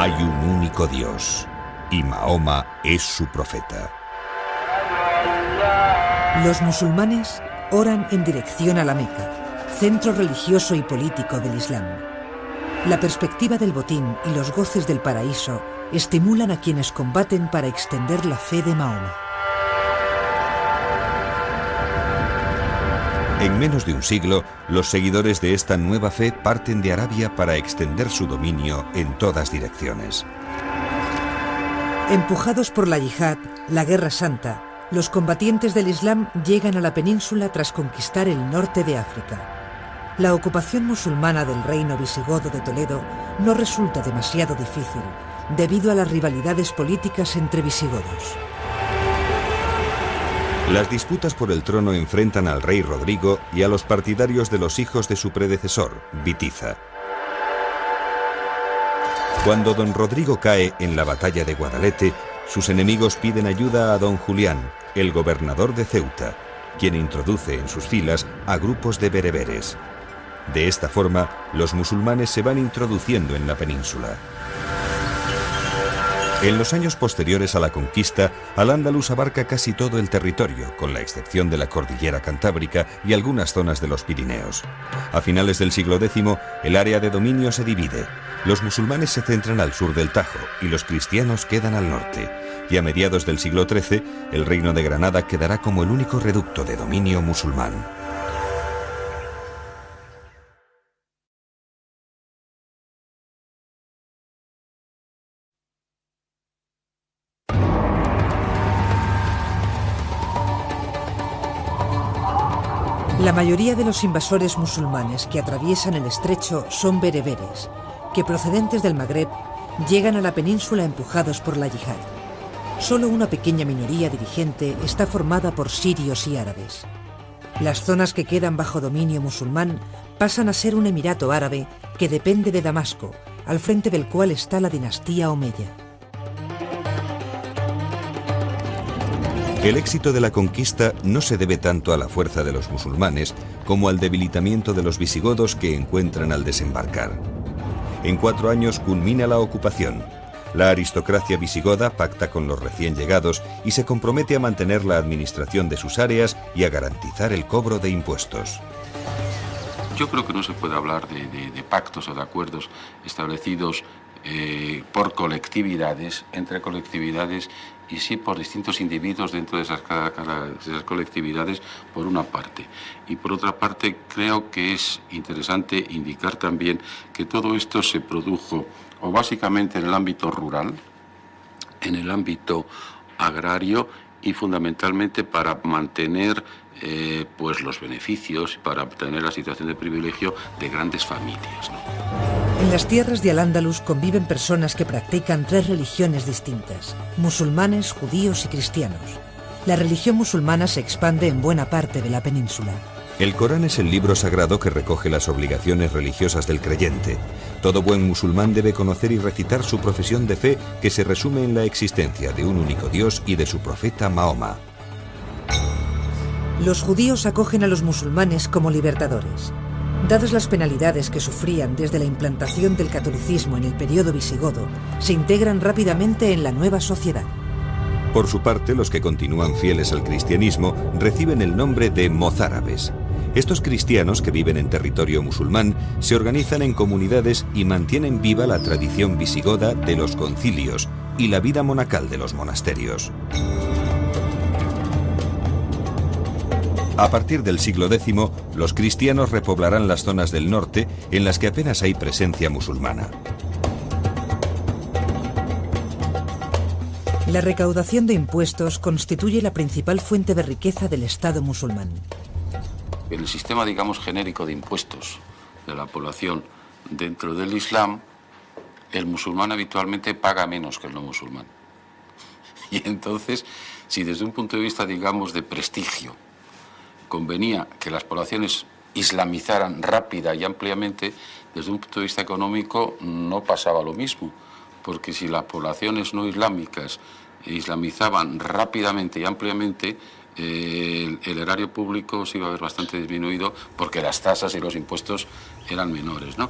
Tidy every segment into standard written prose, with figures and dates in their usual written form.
Hay un único Dios, y Mahoma es su profeta. Los musulmanes oran en dirección a la Meca, centro religioso y político del Islam. La perspectiva del botín y los goces del paraíso estimulan a quienes combaten para extender la fe de Mahoma. En menos de un siglo, los seguidores de esta nueva fe parten de Arabia para extender su dominio en todas direcciones. Empujados por la yihad, la Guerra Santa, los combatientes del Islam llegan a la península tras conquistar el norte de África. La ocupación musulmana del reino visigodo de Toledo no resulta demasiado difícil, debido a las rivalidades políticas entre visigodos. Las disputas por el trono enfrentan al rey Rodrigo y a los partidarios de los hijos de su predecesor, Bitiza. Cuando don Rodrigo cae en la batalla de Guadalete, sus enemigos piden ayuda a don Julián, el gobernador de Ceuta, quien introduce en sus filas a grupos de bereberes. De esta forma, los musulmanes se van introduciendo en la península. En los años posteriores a la conquista, Al-Ándalus abarca casi todo el territorio, con la excepción de la cordillera Cantábrica y algunas zonas de los Pirineos. A finales del siglo X, el área de dominio se divide. Los musulmanes se centran al sur del Tajo y los cristianos quedan al norte. Y a mediados del siglo XIII, el reino de Granada quedará como el único reducto de dominio musulmán. La mayoría de los invasores musulmanes que atraviesan el estrecho son bereberes, que procedentes del Magreb llegan a la península empujados por la yihad. Solo una pequeña minoría dirigente está formada por sirios y árabes. Las zonas que quedan bajo dominio musulmán pasan a ser un emirato árabe que depende de Damasco, al frente del cual está la dinastía omeya. El éxito de la conquista no se debe tanto a la fuerza de los musulmanes como al debilitamiento de los visigodos que encuentran al desembarcar. En 4 años culmina la ocupación. La aristocracia visigoda pacta con los recién llegados y se compromete a mantener la administración de sus áreas y a garantizar el cobro de impuestos. Yo creo que no se puede hablar de pactos o de acuerdos establecidos por colectividades, entre colectividades, y sí por distintos individuos dentro de esas colectividades, por una parte. Y por otra parte, creo que es interesante indicar también que todo esto se produjo o básicamente en el ámbito rural, en el ámbito agrario y fundamentalmente para mantener pues los beneficios, para obtener la situación de privilegio de grandes familias, ¿no? En las tierras de Al-Ándalus conviven personas que practican 3 religiones distintas: musulmanes, judíos y cristianos. La religión musulmana se expande en buena parte de la península. El Corán es el libro sagrado que recoge las obligaciones religiosas del creyente. Todo buen musulmán debe conocer y recitar su profesión de fe, que se resume en la existencia de un único Dios y de su profeta Mahoma. Los judíos acogen a los musulmanes como libertadores. Dadas las penalidades que sufrían desde la implantación del catolicismo en el periodo visigodo, se integran rápidamente en la nueva sociedad. Por su parte, los que continúan fieles al cristianismo reciben el nombre de mozárabes. Estos cristianos que viven en territorio musulmán se organizan en comunidades y mantienen viva la tradición visigoda de los concilios y la vida monacal de los monasterios. A partir del siglo X, los cristianos repoblarán las zonas del norte en las que apenas hay presencia musulmana. La recaudación de impuestos constituye la principal fuente de riqueza del Estado musulmán. En el sistema, digamos, genérico de impuestos de la población dentro del Islam, el musulmán habitualmente paga menos que el no musulmán. Y entonces, si desde un punto de vista, digamos, de prestigio, convenía que las poblaciones islamizaran rápida y ampliamente, desde un punto de vista económico no pasaba lo mismo, porque si las poblaciones no islámicas islamizaban rápidamente y ampliamente, el erario público se iba a ver bastante disminuido porque las tasas y los impuestos eran menores, ¿no?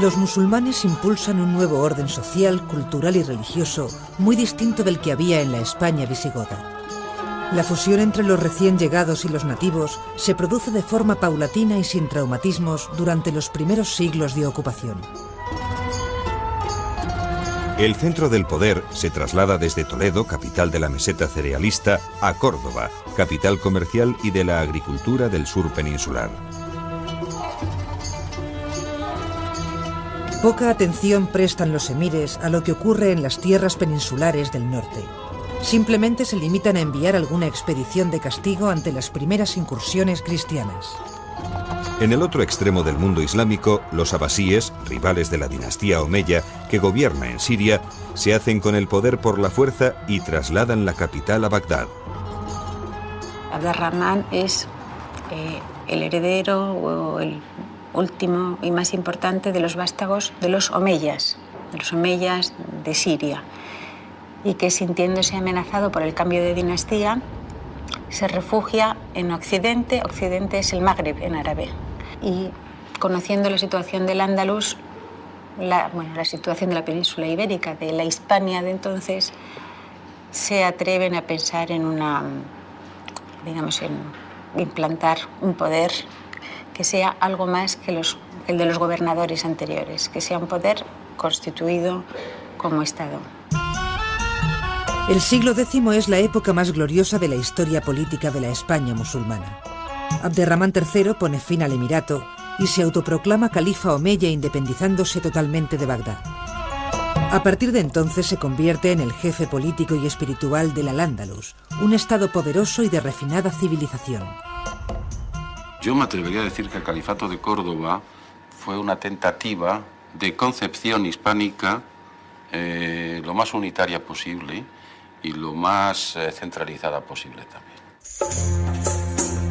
Los musulmanes impulsan un nuevo orden social, cultural y religioso muy distinto del que había en la España visigoda. La fusión entre los recién llegados y los nativos se produce de forma paulatina y sin traumatismos durante los primeros siglos de ocupación. El centro del poder se traslada desde Toledo, capital de la meseta cerealista, a Córdoba, capital comercial y de la agricultura del sur peninsular. Poca atención prestan los emires a lo que ocurre en las tierras peninsulares del norte. Simplemente se limitan a enviar alguna expedición de castigo ante las primeras incursiones cristianas. En el otro extremo del mundo islámico, los abasíes, rivales de la dinastía omeya que gobierna en Siria, se hacen con el poder por la fuerza y trasladan la capital a Bagdad. Abderramán es el heredero o el último y más importante de los vástagos de los omeyas de Siria, y que, sintiéndose amenazado por el cambio de dinastía, se refugia en Occidente. Occidente es el Magreb en árabe. Y conociendo la situación del Andalus, la situación de la península ibérica, de la Hispania de entonces, se atreven a pensar en implantar un poder que sea algo más que el de los gobernadores anteriores, que sea un poder constituido como Estado. El siglo X es la época más gloriosa de la historia política de la España musulmana. Abderramán III pone fin al emirato y se autoproclama califa omeya, independizándose totalmente de Bagdad. A partir de entonces se convierte en el jefe político y espiritual del Al-Ándalus, un estado poderoso y de refinada civilización. Yo me atrevería a decir que el califato de Córdoba fue una tentativa de concepción hispánica lo más unitaria posible y lo más centralizada posible también.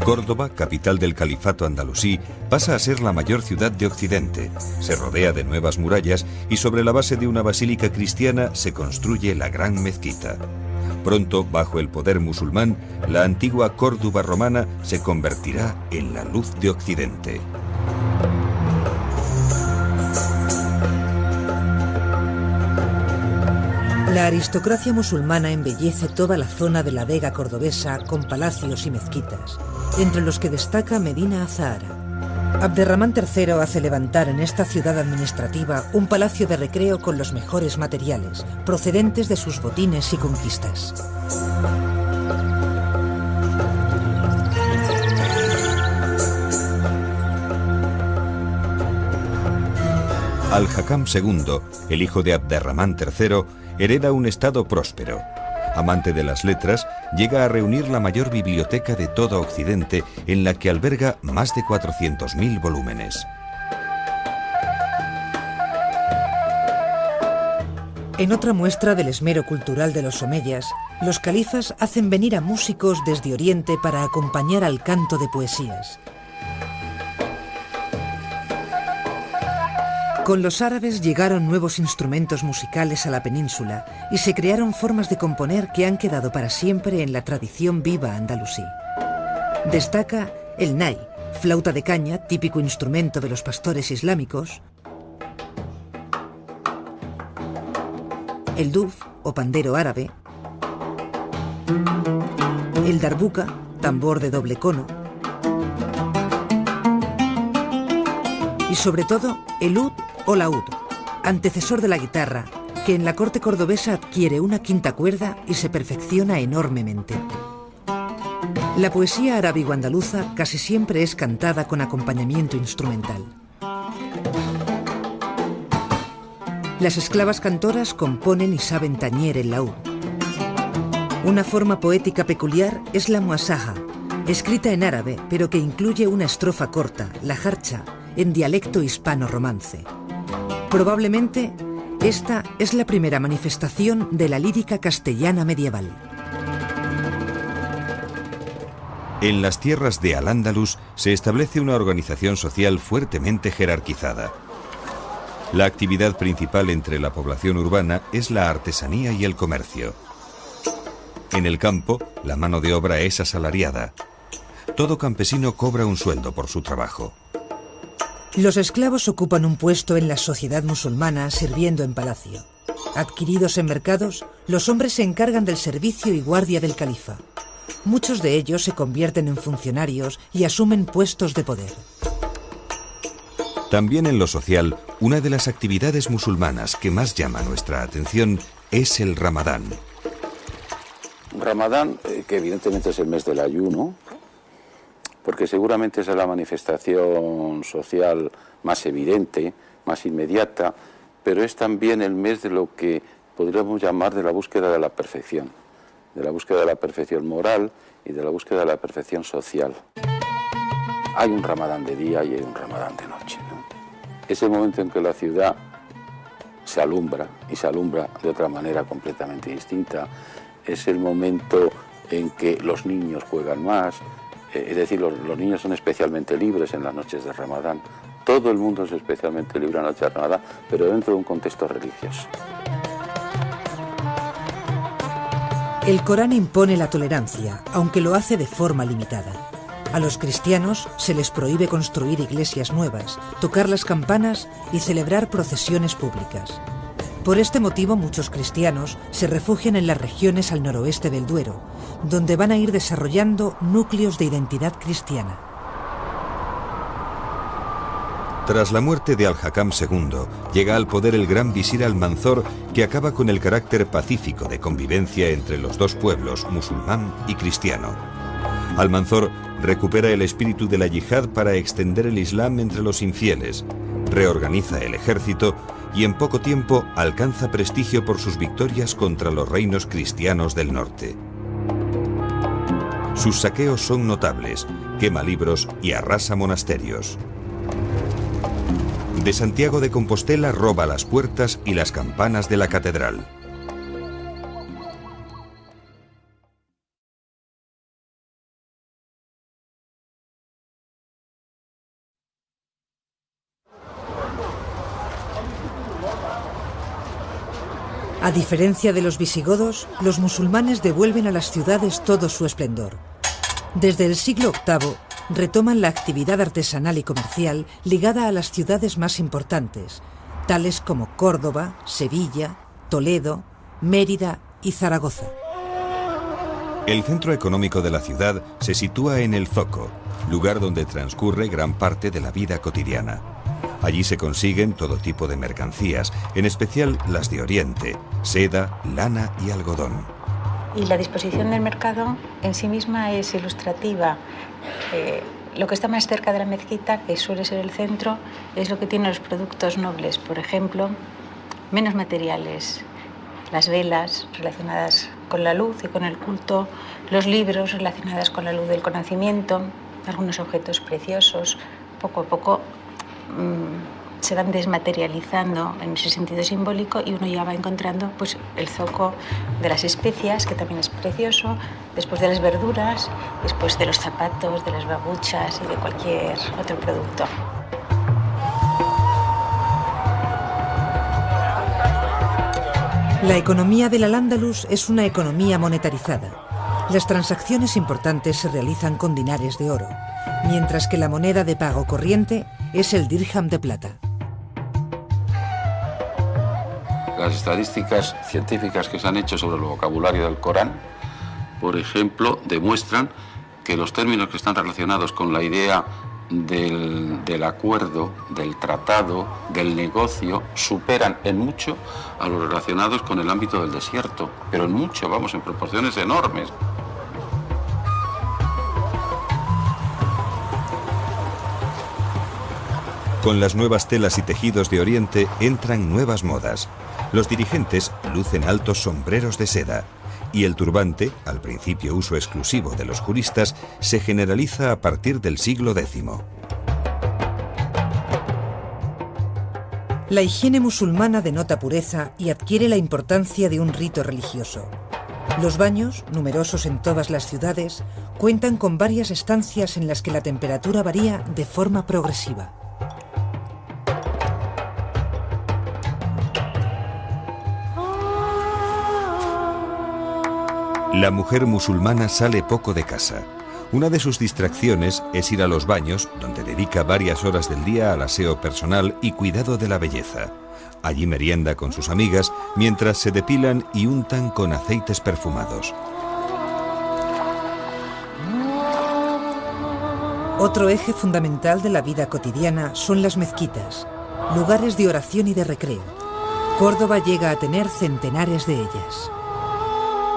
Córdoba, capital del califato andalusí, pasa a ser la mayor ciudad de Occidente. Se rodea de nuevas murallas y sobre la base de una basílica cristiana se construye la gran mezquita. Pronto, bajo el poder musulmán, la antigua Córdoba romana se convertirá en la luz de Occidente. La aristocracia musulmana embellece toda la zona de la Vega cordobesa con palacios y mezquitas, entre los que destaca Medina Azahara. Abderramán III hace levantar en esta ciudad administrativa un palacio de recreo con los mejores materiales, procedentes de sus botines y conquistas. Al-Hakam II, el hijo de Abderramán III, hereda un estado próspero. Amante de las letras, llega a reunir la mayor biblioteca de todo Occidente, en la que alberga más de 400.000 volúmenes. En otra muestra del esmero cultural de los omeyas, los califas hacen venir a músicos desde Oriente para acompañar al canto de poesías. Con los árabes llegaron nuevos instrumentos musicales a la península y se crearon formas de componer que han quedado para siempre en la tradición viva andalusí. Destaca el nai, flauta de caña, típico instrumento de los pastores islámicos, el duf, o pandero árabe, el darbuka, tambor de doble cono, y sobre todo el ud o laúd, antecesor de la guitarra, que en la corte cordobesa adquiere una quinta cuerda y se perfecciona enormemente. La poesía arábigo-andaluza casi siempre es cantada con acompañamiento instrumental. Las esclavas cantoras componen y saben tañer el laúd. Una forma poética peculiar es la muasaja, escrita en árabe, pero que incluye una estrofa corta, la jarcha, en dialecto hispano-romance. Probablemente, esta es la primera manifestación de la lírica castellana medieval. En las tierras de Al-Ándalus se establece una organización social fuertemente jerarquizada. La actividad principal entre la población urbana es la artesanía y el comercio. En el campo, la mano de obra es asalariada. Todo campesino cobra un sueldo por su trabajo. Los esclavos ocupan un puesto en la sociedad musulmana sirviendo en palacio. Adquiridos en mercados, los hombres se encargan del servicio y guardia del califa. Muchos de ellos se convierten en funcionarios y asumen puestos de poder. También en lo social, una de las actividades musulmanas que más llama nuestra atención es el Ramadán. Ramadán, que evidentemente es el mes del ayuno, porque seguramente esa es la manifestación social más evidente, más inmediata, pero es también el mes de lo que podríamos llamar de la búsqueda de la perfección moral y de la búsqueda de la perfección social. Hay un Ramadán de día y hay un Ramadán de noche, ¿no? Es el momento en que la ciudad se alumbra, y se alumbra de otra manera completamente distinta. Es el momento en que los niños juegan más, es decir, los niños son especialmente libres en las noches de Ramadán. Todo el mundo es especialmente libre en la noche de Ramadán, pero dentro de un contexto religioso. El Corán impone la tolerancia, aunque lo hace de forma limitada. A los cristianos se les prohíbe construir iglesias nuevas, tocar las campanas y celebrar procesiones públicas. Por este motivo, muchos cristianos se refugian en las regiones al noroeste del Duero, donde van a ir desarrollando núcleos de identidad cristiana. Tras la muerte de Al-Hakam II, llega al poder el gran visir Almanzor, que acaba con el carácter pacífico de convivencia entre los dos pueblos, musulmán y cristiano. Almanzor recupera el espíritu de la yihad para extender el Islam entre los infieles, reorganiza el ejército y en poco tiempo alcanza prestigio por sus victorias contra los reinos cristianos del norte. Sus saqueos son notables, quema libros y arrasa monasterios. De Santiago de Compostela roba las puertas y las campanas de la catedral. A diferencia de los visigodos, los musulmanes devuelven a las ciudades todo su esplendor. Desde el siglo VIII retoman la actividad artesanal y comercial ligada a las ciudades más importantes, tales como Córdoba, Sevilla, Toledo, Mérida y Zaragoza. El centro económico de la ciudad se sitúa en el Zoco, lugar donde transcurre gran parte de la vida cotidiana. Allí se consiguen todo tipo de mercancías, en especial las de Oriente, seda, lana y algodón. Y la disposición del mercado en sí misma es ilustrativa. Lo que está más cerca de la mezquita, que suele ser el centro, es lo que tiene los productos nobles. Por ejemplo, menos materiales, las velas relacionadas con la luz y con el culto, los libros relacionados con la luz del conocimiento, algunos objetos preciosos. Poco a poco se van desmaterializando en ese sentido simbólico y uno ya va encontrando pues, el zoco de las especias, que también es precioso, después de las verduras, después de los zapatos, de las babuchas y de cualquier otro producto. La economía del Al-Ándalus es una economía monetarizada. Las transacciones importantes se realizan con dinares de oro, mientras que la moneda de pago corriente es el dirham de plata. Las estadísticas científicas que se han hecho sobre el vocabulario del Corán, por ejemplo, demuestran que los términos que están relacionados con la idea del acuerdo, del tratado, del negocio, superan en mucho a los relacionados con el ámbito del desierto, pero en mucho, vamos, en proporciones enormes. Con las nuevas telas y tejidos de Oriente entran nuevas modas. Los dirigentes lucen altos sombreros de seda y el turbante, al principio uso exclusivo de los juristas, se generaliza a partir del siglo X. La higiene musulmana denota pureza y adquiere la importancia de un rito religioso. Los baños, numerosos en todas las ciudades, cuentan con varias estancias en las que la temperatura varía de forma progresiva. La mujer musulmana sale poco de casa. Una de sus distracciones es ir a los baños, donde dedica varias horas del día al aseo personal y cuidado de la belleza. Allí merienda con sus amigas mientras se depilan y untan con aceites perfumados. Otro eje fundamental de la vida cotidiana son las mezquitas, lugares de oración y de recreo. Córdoba llega a tener centenares de ellas.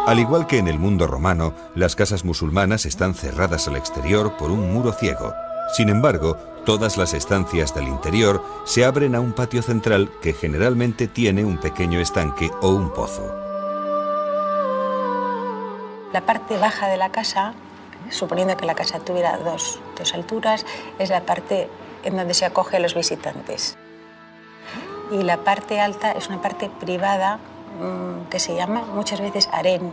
Al igual que en el mundo romano, las casas musulmanas están cerradas al exterior por un muro ciego. Sin embargo, todas las estancias del interior se abren a un patio central que generalmente tiene un pequeño estanque o un pozo. La parte baja de la casa, suponiendo que la casa tuviera dos alturas, es la parte en donde se acoge a los visitantes. Y la parte alta es una parte privada que se llama muchas veces harén,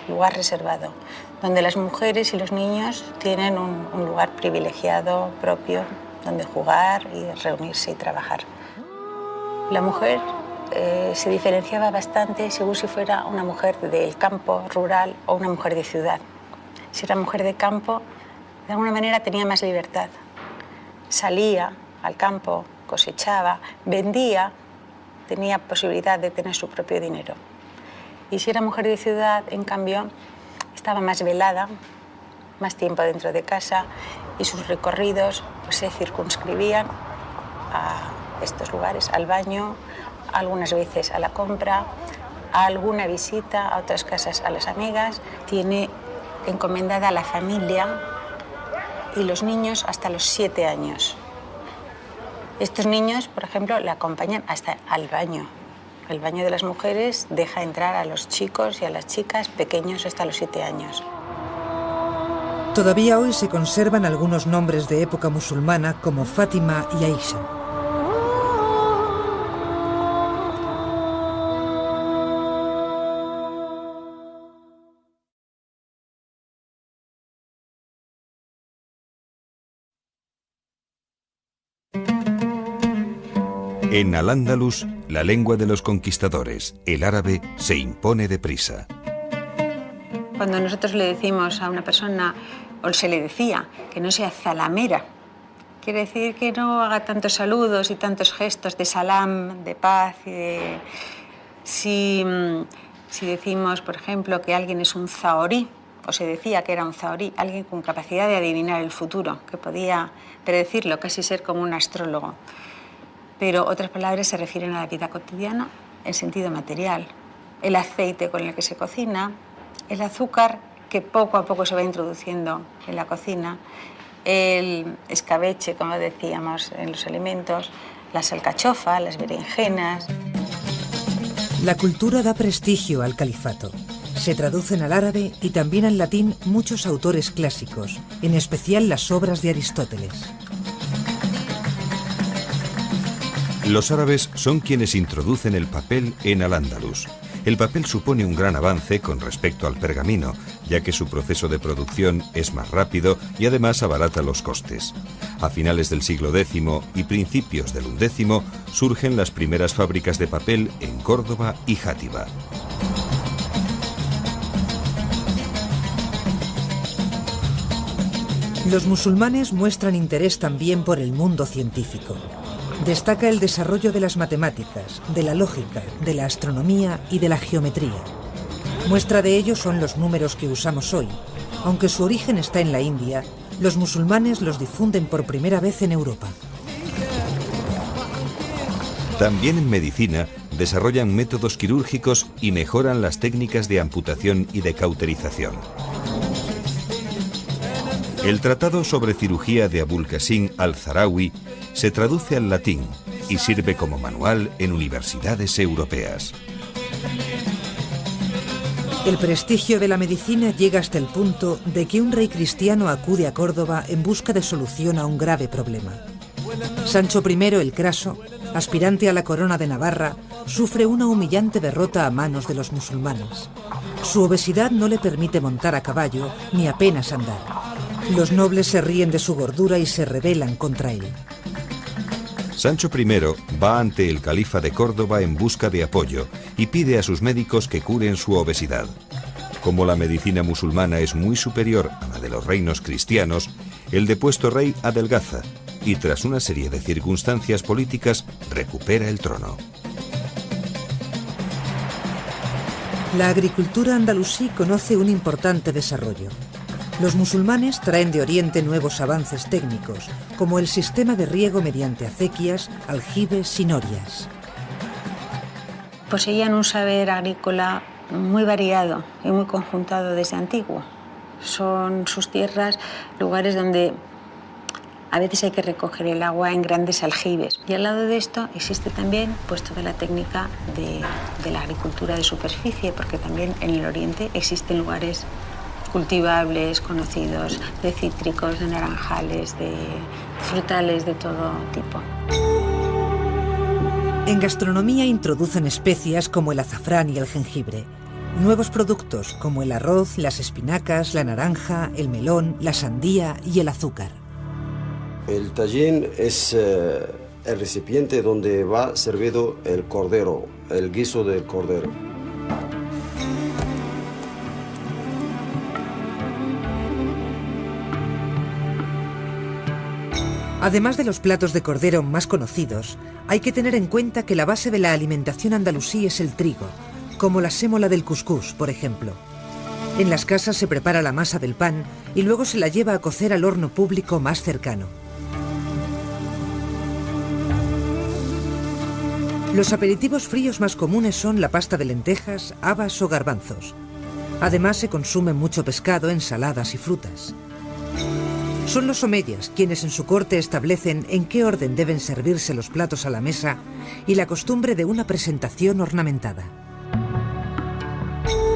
lugar reservado, donde las mujeres y los niños tienen un lugar privilegiado propio donde jugar y reunirse y trabajar. La mujer se diferenciaba bastante según si fuera una mujer del campo rural o una mujer de ciudad. Si era mujer de campo, de alguna manera tenía más libertad. Salía al campo, cosechaba, vendía, tenía posibilidad de tener su propio dinero. Y si era mujer de ciudad, en cambio, estaba más velada, más tiempo dentro de casa y sus recorridos pues, se circunscribían a estos lugares, al baño, algunas veces a la compra, a alguna visita a otras casas, a las amigas. Tiene encomendada a la familia y los niños hasta los 7 años. Estos niños, por ejemplo, le acompañan hasta al baño. El baño de las mujeres deja entrar a los chicos y a las chicas pequeños hasta los 7 años. Todavía hoy se conservan algunos nombres de época musulmana como Fátima y Aisha. En Al-Ándalus, la lengua de los conquistadores, el árabe, se impone deprisa. Cuando nosotros le decimos a una persona, o se le decía, que no sea zalamera, quiere decir que no haga tantos saludos y tantos gestos de salam, de paz. Si decimos, por ejemplo, que alguien es un zahorí, o se decía que era un zahorí, alguien con capacidad de adivinar el futuro, que podía predecirlo, casi ser como un astrólogo. Pero otras palabras se refieren a la vida cotidiana en sentido material. El aceite con el que se cocina, el azúcar que poco a poco se va introduciendo en la cocina, el escabeche, como decíamos, en los alimentos, las alcachofas, las berenjenas. La cultura da prestigio al califato. Se traducen al árabe y también al latín muchos autores clásicos, en especial las obras de Aristóteles. Los árabes son quienes introducen el papel en Al-Ándalus. El papel supone un gran avance con respecto al pergamino, ya que su proceso de producción es más rápido y además abarata los costes. A finales del siglo X y principios del XI surgen las primeras fábricas de papel en Córdoba y Játiva. Los musulmanes muestran interés también por el mundo científico. Destaca el desarrollo de las matemáticas, de la lógica, de la astronomía y de la geometría. Muestra de ello son los números que usamos hoy. Aunque su origen está en la India, los musulmanes los difunden por primera vez en Europa. También en medicina desarrollan métodos quirúrgicos y mejoran las técnicas de amputación y de cauterización. El tratado sobre cirugía de Abul Qasim al-Zahrawi se traduce al latín y sirve como manual en universidades europeas. El prestigio de la medicina llega hasta el punto de que un rey cristiano acude a Córdoba en busca de solución a un grave problema. Sancho I el Craso, aspirante a la corona de Navarra, sufre una humillante derrota a manos de los musulmanes. Su obesidad no le permite montar a caballo ni apenas andar. Los nobles se ríen de su gordura y se rebelan contra él. Sancho I va ante el califa de Córdoba en busca de apoyo y pide a sus médicos que curen su obesidad. Como la medicina musulmana es muy superior a la de los reinos cristianos, el depuesto rey adelgaza y tras una serie de circunstancias políticas recupera el trono. La agricultura andalusí conoce un importante desarrollo. Los musulmanes traen de Oriente nuevos avances técnicos, como el sistema de riego mediante acequias, aljibes y norias. Poseían un saber agrícola muy variado y muy conjuntado desde antiguo. Son sus tierras lugares donde a veces hay que recoger el agua en grandes aljibes. Y al lado de esto existe también pues, toda la técnica de la agricultura de superficie, porque también en el Oriente existen lugares cultivables, conocidos, de cítricos, de naranjales, de frutales de todo tipo. En gastronomía introducen especias como el azafrán y el jengibre. Nuevos productos como el arroz, las espinacas, la naranja, el melón, la sandía y el azúcar. El tajín es el recipiente donde va servido el cordero, el guiso del cordero. Además de los platos de cordero más conocidos, hay que tener en cuenta que la base de la alimentación andalusí es el trigo, como la sémola del cuscús, por ejemplo. En las casas se prepara la masa del pan y luego se la lleva a cocer al horno público más cercano. Los aperitivos fríos más comunes son la pasta de lentejas, habas o garbanzos. Además se consume mucho pescado, ensaladas y frutas. Son los omeyas quienes en su corte establecen en qué orden deben servirse los platos a la mesa y la costumbre de una presentación ornamentada.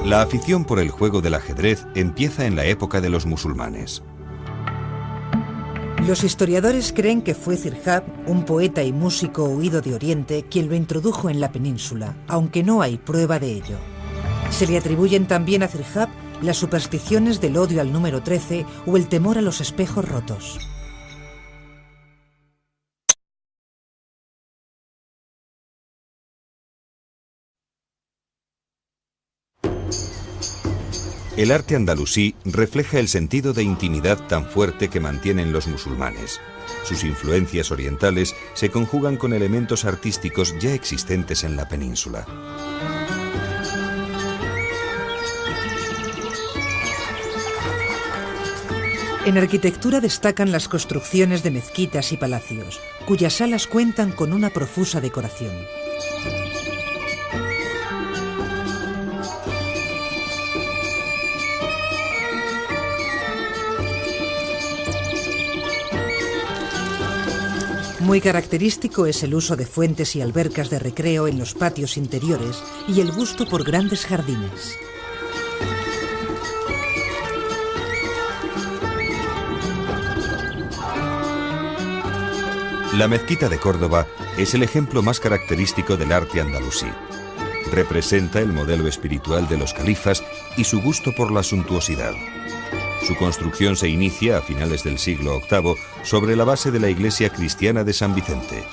La afición por el juego del ajedrez empieza en la época de los musulmanes. Los historiadores creen que fue Zirhab, un poeta y músico huido de Oriente, quien lo introdujo en la península, aunque no hay prueba de ello. Se le atribuyen también a Zirhab las supersticiones del odio al número 13 o el temor a los espejos rotos. El arte andalusí refleja el sentido de intimidad tan fuerte que mantienen los musulmanes. Sus influencias orientales se conjugan con elementos artísticos ya existentes en la península. En arquitectura destacan las construcciones de mezquitas y palacios, cuyas salas cuentan con una profusa decoración. Muy característico es el uso de fuentes y albercas de recreo en los patios interiores y el gusto por grandes jardines. La mezquita de Córdoba es el ejemplo más característico del arte andalusí. Representa el modelo espiritual de los califas y su gusto por la suntuosidad. Su construcción se inicia a finales del siglo VIII sobre la base de la iglesia cristiana de San Vicente.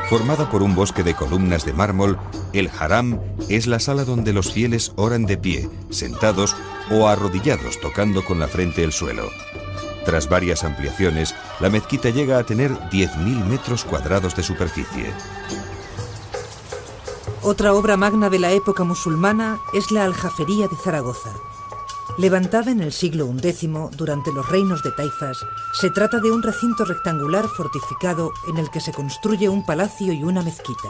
Formada por un bosque de columnas de mármol, el haram es la sala donde los fieles oran de pie, sentados o arrodillados tocando con la frente el suelo. Tras varias ampliaciones, la mezquita llega a tener 10.000 metros cuadrados de superficie. Otra obra magna de la época musulmana es la Aljafería de Zaragoza. Levantada en el siglo XI durante los reinos de Taifas, se trata de un recinto rectangular fortificado en el que se construye un palacio y una mezquita.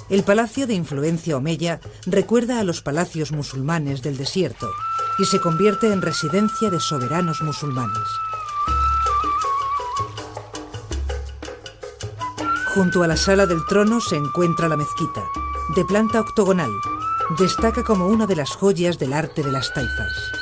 El palacio de influencia omeya recuerda a los palacios musulmanes del desierto y se convierte en residencia de soberanos musulmanes. Junto a la sala del trono se encuentra la mezquita, de planta octogonal. Destaca como una de las joyas del arte de las Taifas.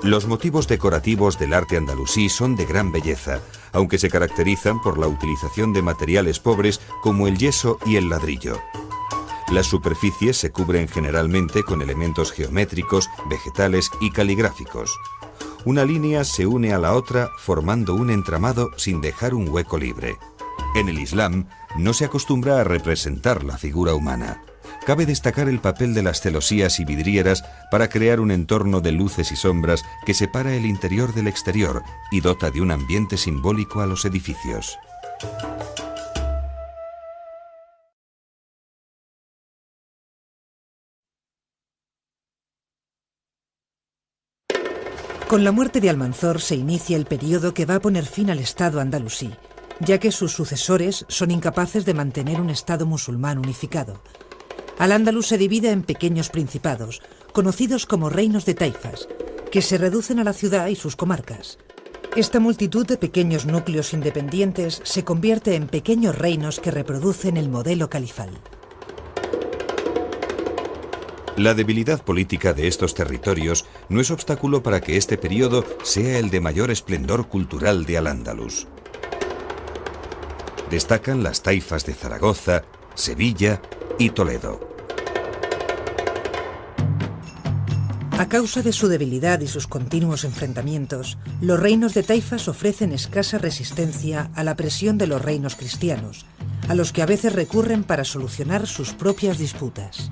Los motivos decorativos del arte andalusí son de gran belleza, aunque se caracterizan por la utilización de materiales pobres como el yeso y el ladrillo. Las superficies se cubren generalmente con elementos geométricos, vegetales y caligráficos. Una línea se une a la otra formando un entramado sin dejar un hueco libre. En el Islam no se acostumbra a representar la figura humana. Cabe destacar el papel de las celosías y vidrieras para crear un entorno de luces y sombras que separa el interior del exterior y dota de un ambiente simbólico a los edificios. Con la muerte de Almanzor se inicia el periodo que va a poner fin al Estado andalusí, ya que sus sucesores son incapaces de mantener un Estado musulmán unificado. Al-Ándalus se divide en pequeños principados, conocidos como reinos de taifas, que se reducen a la ciudad y sus comarcas. Esta multitud de pequeños núcleos independientes se convierte en pequeños reinos que reproducen el modelo califal. La debilidad política de estos territorios no es obstáculo para que este periodo sea el de mayor esplendor cultural de Al-Ándalus. Destacan las taifas de Zaragoza, Sevilla y Toledo. A causa de su debilidad y sus continuos enfrentamientos, los reinos de taifas ofrecen escasa resistencia a la presión de los reinos cristianos, a los que a veces recurren para solucionar sus propias disputas.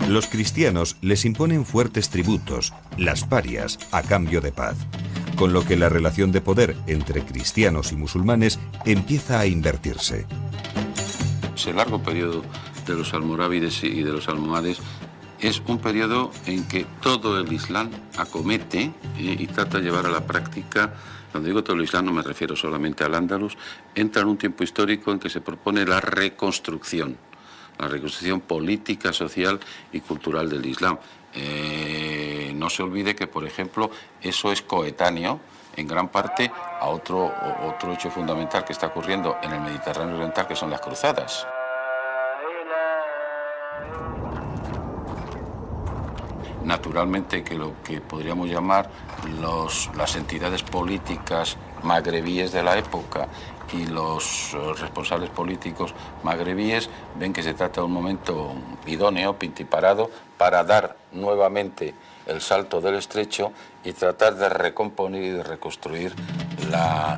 Los cristianos les imponen fuertes tributos, las parias, a cambio de paz, con lo que la relación de poder entre cristianos y musulmanes empieza a invertirse. Ese largo periodo de los almorávides y de los almohades es un periodo en que todo el Islam acomete y trata de llevar a la práctica. Cuando digo todo el Islam no me refiero solamente al Andalus, entra en un tiempo histórico en que se propone la reconstrucción política, social y cultural del Islam. No se olvide que, por ejemplo, eso es coetáneo en gran parte a otro hecho fundamental que está ocurriendo en el Mediterráneo Oriental, que son las cruzadas. Naturalmente que lo que podríamos llamar las entidades políticas magrebíes de la época y los responsables políticos magrebíes ven que se trata de un momento idóneo, pintiparado, para dar nuevamente el salto del estrecho y tratar de recomponer y de reconstruir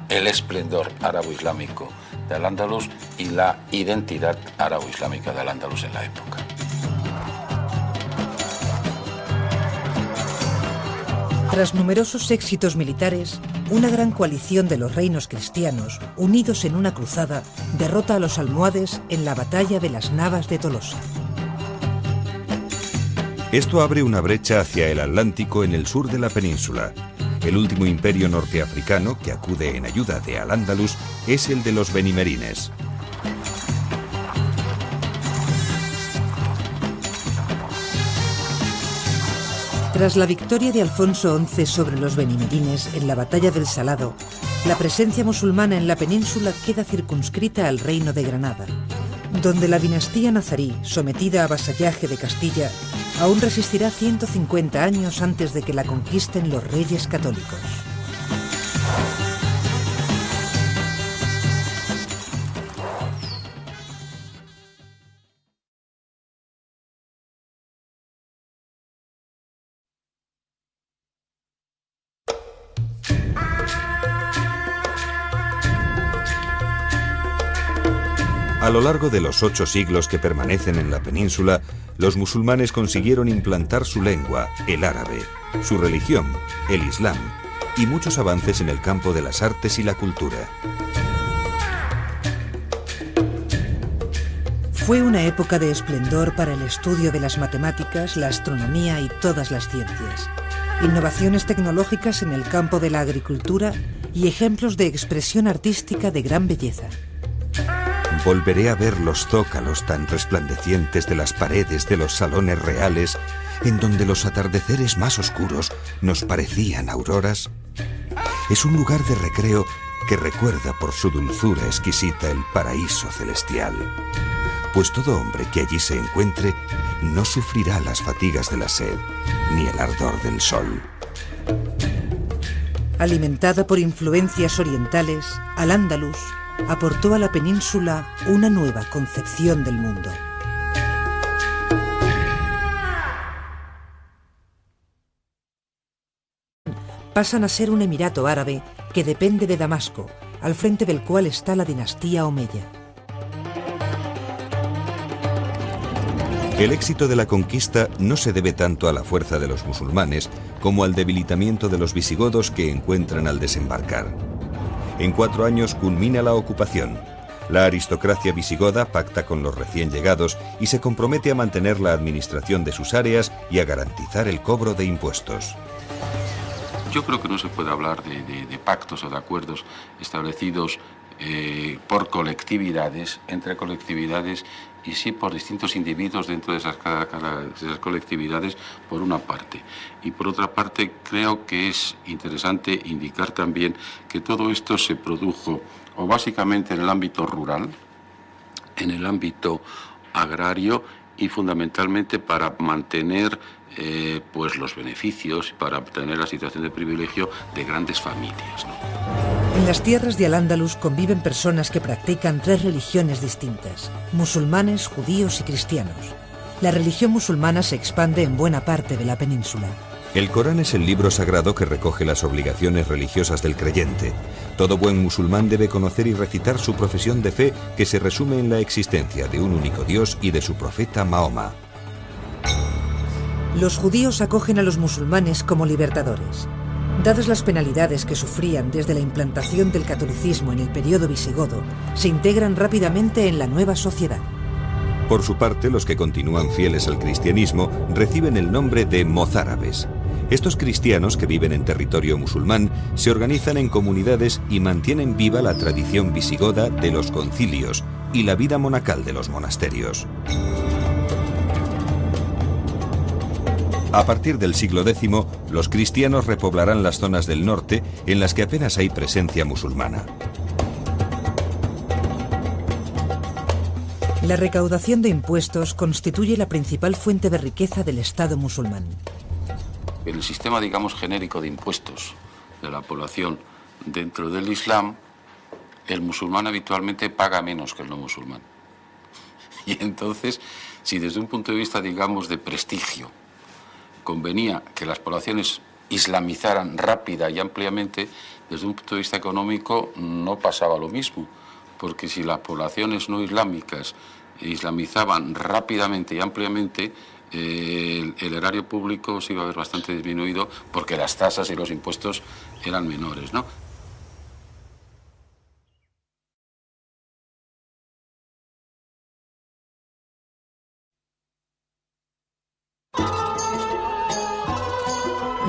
el esplendor árabo-islámico de Al-Ándalus y la identidad árabo-islámica de Al-Ándalus en la época. Tras numerosos éxitos militares, una gran coalición de los reinos cristianos, unidos en una cruzada, derrota a los almohades en la batalla de las Navas de Tolosa. Esto abre una brecha hacia el Atlántico en el sur de la península. El último imperio norteafricano que acude en ayuda de Al-Ándalus es el de los benimerines. Tras la victoria de Alfonso XI sobre los benimerines en la batalla del Salado, la presencia musulmana en la península queda circunscrita al reino de Granada, donde la dinastía nazarí, sometida a vasallaje de Castilla, aún resistirá 150 años antes de que la conquisten los reyes católicos. A lo largo de los 8 siglos que permanecen en la península, los musulmanes consiguieron implantar su lengua, el árabe, su religión, el islam, y muchos avances en el campo de las artes y la cultura. Fue una época de esplendor para el estudio de las matemáticas, la astronomía y todas las ciencias. Innovaciones tecnológicas en el campo de la agricultura y ejemplos de expresión artística de gran belleza. Volveré a ver los zócalos tan resplandecientes de las paredes de los salones reales, en donde los atardeceres más oscuros nos parecían auroras. Es un lugar de recreo que recuerda por su dulzura exquisita el paraíso celestial, pues todo hombre que allí se encuentre no sufrirá las fatigas de la sed ni el ardor del sol. Alimentada por influencias orientales, Al-Ándalus aportó a la península una nueva concepción del mundo. Pasan a ser un emirato árabe que depende de Damasco al frente del cual está la dinastía omeya. El éxito de la conquista no se debe tanto a la fuerza de los musulmanes como al debilitamiento de los visigodos que encuentran al desembarcar. En 4 años culmina la ocupación. La aristocracia visigoda pacta con los recién llegados y se compromete a mantener la administración de sus áreas y a garantizar el cobro de impuestos. Yo creo que no se puede hablar de pactos o de acuerdos establecidos por colectividades, entre colectividades, y sí por distintos individuos dentro de esas colectividades, por una parte. Y por otra parte, creo que es interesante indicar también que todo esto se produjo o básicamente en el ámbito rural, en el ámbito agrario y fundamentalmente para mantener pues los beneficios, para obtener la situación de privilegio de grandes familias, ¿no? En las tierras de Al-Ándalus conviven personas que practican 3 religiones distintas: musulmanes, judíos y cristianos. La religión musulmana se expande en buena parte de la península. El Corán es el libro sagrado que recoge las obligaciones religiosas del creyente. Todo buen musulmán debe conocer y recitar su profesión de fe, que se resume en la existencia de un único Dios y de su profeta Mahoma. Los judíos acogen a los musulmanes como libertadores. Dadas las penalidades que sufrían desde la implantación del catolicismo en el periodo visigodo, se integran rápidamente en la nueva sociedad. Por su parte, los que continúan fieles al cristianismo reciben el nombre de mozárabes. Estos cristianos que viven en territorio musulmán se organizan en comunidades y mantienen viva la tradición visigoda de los concilios y la vida monacal de los monasterios. A partir del siglo X, los cristianos repoblarán las zonas del norte en las que apenas hay presencia musulmana. La recaudación de impuestos constituye la principal fuente de riqueza del Estado musulmán. El sistema, digamos, genérico de impuestos de la población dentro del Islam, el musulmán habitualmente paga menos que el no musulmán. Y entonces, si desde un punto de vista, digamos, de prestigio, convenía que las poblaciones islamizaran rápida y ampliamente, desde un punto de vista económico no pasaba lo mismo, porque si las poblaciones no islámicas islamizaban rápidamente y ampliamente, el erario público se iba a ver bastante disminuido porque las tasas y los impuestos eran menores, ¿no?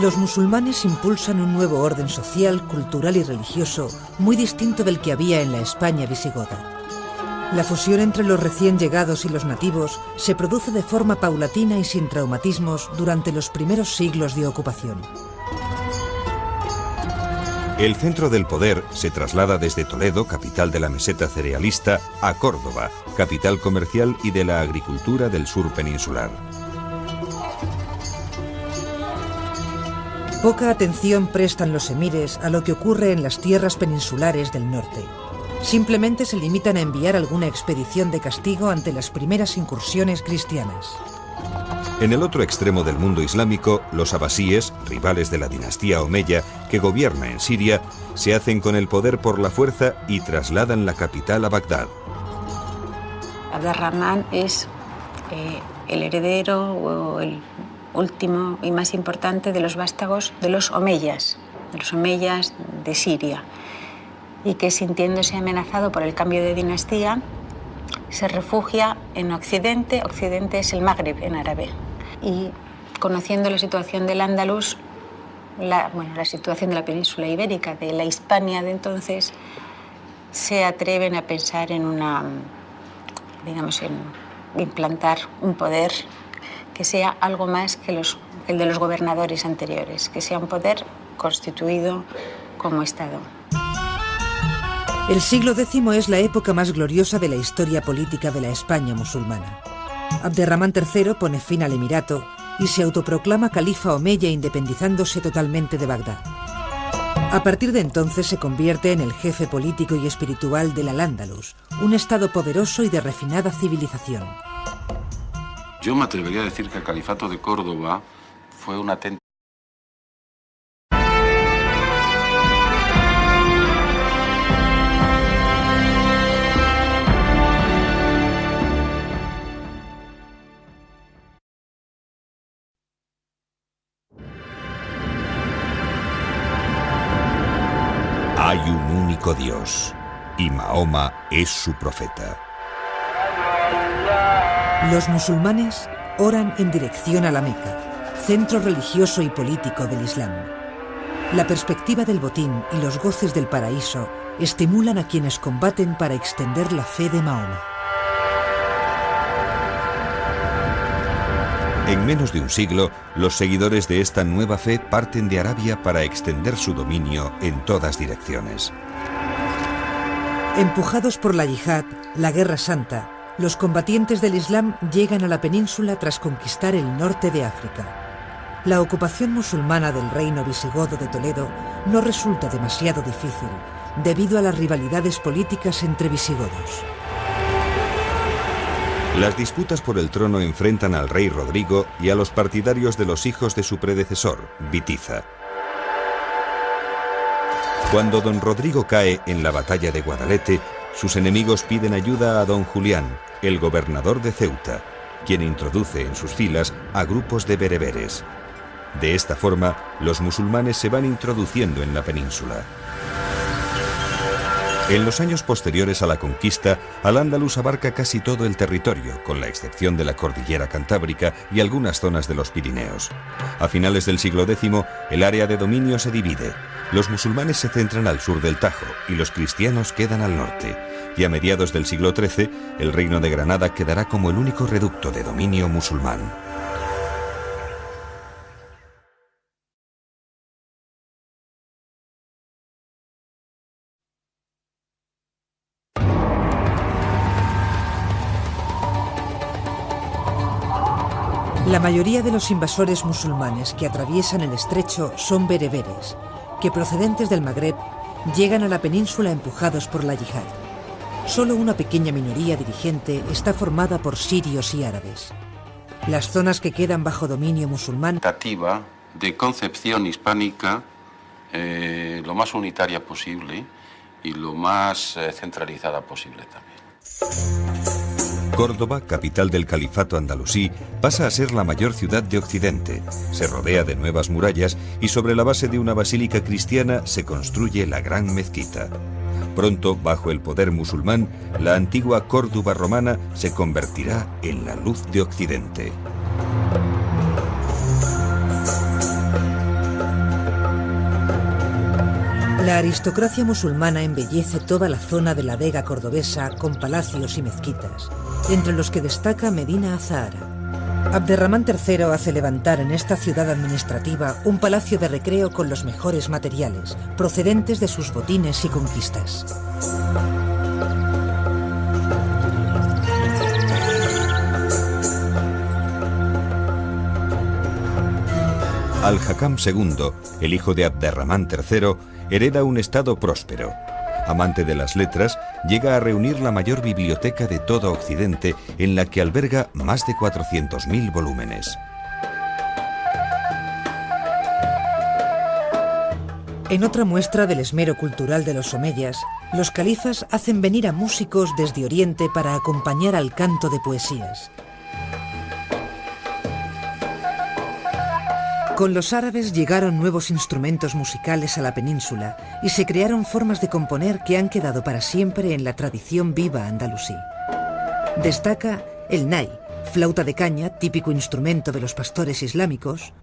Los musulmanes impulsan un nuevo orden social, cultural y religioso muy distinto del que había en la España visigoda. La fusión entre los recién llegados y los nativos se produce de forma paulatina y sin traumatismos durante los primeros siglos de ocupación. El centro del poder se traslada desde Toledo, capital de la meseta cerealista, a Córdoba, capital comercial y de la agricultura del sur peninsular. Poca atención prestan los emires a lo que ocurre en las tierras peninsulares del norte. Simplemente se limitan a enviar alguna expedición de castigo ante las primeras incursiones cristianas. En el otro extremo del mundo islámico, los abasíes, rivales de la dinastía omeya que gobierna en Siria, se hacen con el poder por la fuerza y trasladan la capital a Bagdad. Abd-ar-Rahman es el heredero o el último y más importante de los vástagos de los omeyas de Siria, y que, sintiéndose amenazado por el cambio de dinastía, se refugia en Occidente. Occidente es el Magreb en árabe. Y conociendo la situación del Andalus, la situación de la península ibérica, de la Hispania de entonces, se atreven a pensar en implantar un poder que sea algo más que el de los gobernadores anteriores, que sea un poder constituido como Estado. El siglo X es la época más gloriosa de la historia política de la España musulmana. Abd-ar-Rahman III pone fin al emirato y se autoproclama califa omeya, independizándose totalmente de Bagdad. A partir de entonces se convierte en el jefe político y espiritual del Al-Ándalus, un estado poderoso y de refinada civilización. Yo me atrevería a decir que el califato de Córdoba fue una tentativa. Hay un único Dios, y Mahoma es su profeta. Los musulmanes oran en dirección a la Meca, centro religioso y político del Islam. La perspectiva del botín y los goces del paraíso estimulan a quienes combaten para extender la fe de Mahoma. En menos de un siglo, los seguidores de esta nueva fe parten de Arabia para extender su dominio en todas direcciones. Empujados por la yihad, la Guerra Santa, los combatientes del Islam llegan a la península tras conquistar el norte de África. La ocupación musulmana del reino visigodo de Toledo no resulta demasiado difícil, debido a las rivalidades políticas entre visigodos. Las disputas por el trono enfrentan al rey Rodrigo y a los partidarios de los hijos de su predecesor, Bitiza. Cuando don Rodrigo cae en la batalla de Guadalete, sus enemigos piden ayuda a don Julián, el gobernador de Ceuta, quien introduce en sus filas a grupos de bereberes. De esta forma, los musulmanes se van introduciendo en la península. En los años posteriores a la conquista, Al-Ándalus abarca casi todo el territorio, con la excepción de la cordillera Cantábrica y algunas zonas de los Pirineos. A finales del siglo X, el área de dominio se divide. Los musulmanes se centran al sur del Tajo y los cristianos quedan al norte. Y a mediados del siglo XIII, el reino de Granada quedará como el único reducto de dominio musulmán. La mayoría de los invasores musulmanes que atraviesan el estrecho son bereberes, que procedentes del Magreb llegan a la península empujados por la yihad. Solo una pequeña minoría dirigente está formada por sirios y árabes. Las zonas que quedan bajo dominio musulmán... Tentativa de concepción hispánica lo más unitaria posible y lo más centralizada posible también. Córdoba, capital del califato andalusí, pasa a ser la mayor ciudad de Occidente. Se rodea de nuevas murallas y sobre la base de una basílica cristiana se construye la gran mezquita. Pronto, bajo el poder musulmán, la antigua Córdoba romana se convertirá en la luz de Occidente. La aristocracia musulmana embellece toda la zona de la Vega cordobesa con palacios y mezquitas, entre los que destaca Medina Azahara. Abderramán III hace levantar en esta ciudad administrativa un palacio de recreo con los mejores materiales, procedentes de sus botines y conquistas. Al-Hakam II, el hijo de Abderramán III, hereda un estado próspero. Amante de las letras, llega a reunir la mayor biblioteca de todo Occidente, en la que alberga más de 400.000 volúmenes. En otra muestra del esmero cultural de los omeyas, los califas hacen venir a músicos desde Oriente para acompañar al canto de poesías. Con los árabes llegaron nuevos instrumentos musicales a la península y se crearon formas de componer que han quedado para siempre en la tradición viva andalusí. Destaca el nai, flauta de caña, típico instrumento de los pastores islámicos,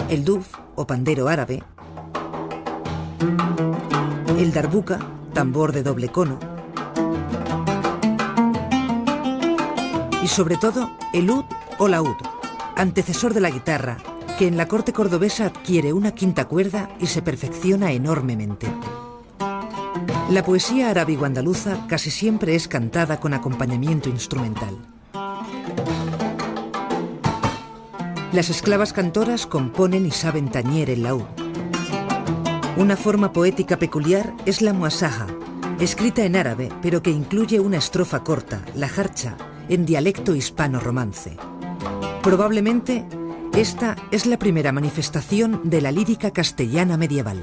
el duf, o pandero árabe, el darbuka, tambor de doble cono, y sobre todo el ud o laúd, antecesor de la guitarra, que en la corte cordobesa adquiere una quinta cuerda y se perfecciona enormemente. La poesía arábigo-andaluza casi siempre es cantada con acompañamiento instrumental. Las esclavas cantoras componen y saben tañer el laúd. Una forma poética peculiar es la muasaja, escrita en árabe, pero que incluye una estrofa corta, la jarcha, en dialecto hispano-romance. Probablemente, esta es la primera manifestación de la lírica castellana medieval.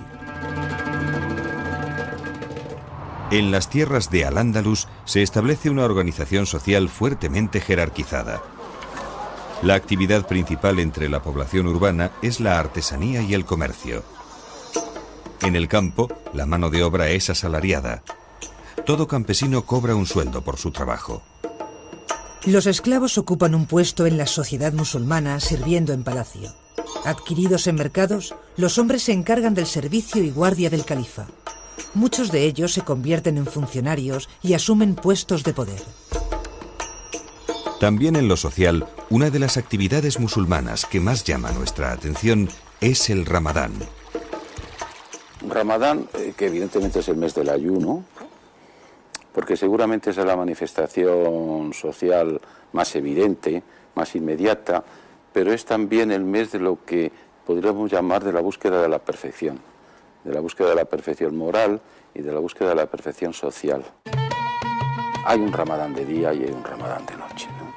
En las tierras de Al-Ándalus se establece una organización social fuertemente jerarquizada. La actividad principal entre la población urbana es la artesanía y el comercio. En el campo, la mano de obra es asalariada. Todo campesino cobra un sueldo por su trabajo. Los esclavos ocupan un puesto en la sociedad musulmana sirviendo en palacio. Adquiridos en mercados, los hombres se encargan del servicio y guardia del califa. Muchos de ellos se convierten en funcionarios y asumen puestos de poder. También en lo social, una de las actividades musulmanas que más llama nuestra atención es el Ramadán. Ramadán, que evidentemente es el mes del ayuno, porque seguramente esa es la manifestación social más evidente, más inmediata, pero es también el mes de lo que podríamos llamar de la búsqueda de la perfección moral y de la búsqueda de la perfección social. Hay un Ramadán de día y hay un Ramadán de noche, ¿no?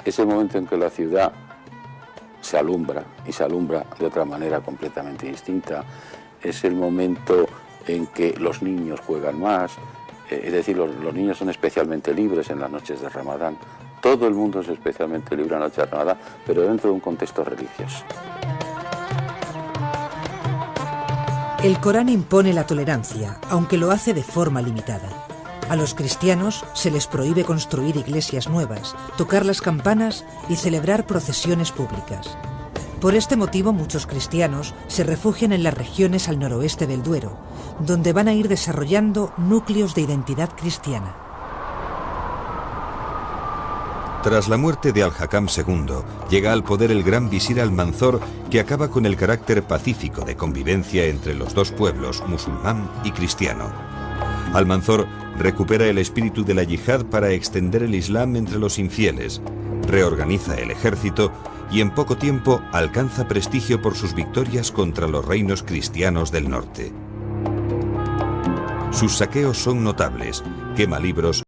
Es el momento en que la ciudad se alumbra, y se alumbra de otra manera completamente distinta. Es el momento en que los niños juegan más, es decir, los niños son especialmente libres en las noches de Ramadán. Todo el mundo es especialmente libre en la noche de Ramadán, pero dentro de un contexto religioso. El Corán impone la tolerancia, aunque lo hace de forma limitada. A los cristianos se les prohíbe construir iglesias nuevas, tocar las campanas y celebrar procesiones públicas. Por este motivo, muchos cristianos se refugian en las regiones al noroeste del Duero, donde van a ir desarrollando núcleos de identidad cristiana. Tras la muerte de Al-Hakam II, llega al poder el gran visir Almanzor, que acaba con el carácter pacífico de convivencia entre los dos pueblos, musulmán y cristiano. Almanzor recupera el espíritu de la yihad para extender el Islam entre los infieles, reorganiza el ejército y en poco tiempo alcanza prestigio por sus victorias contra los reinos cristianos del norte. Sus saqueos son notables, quema libros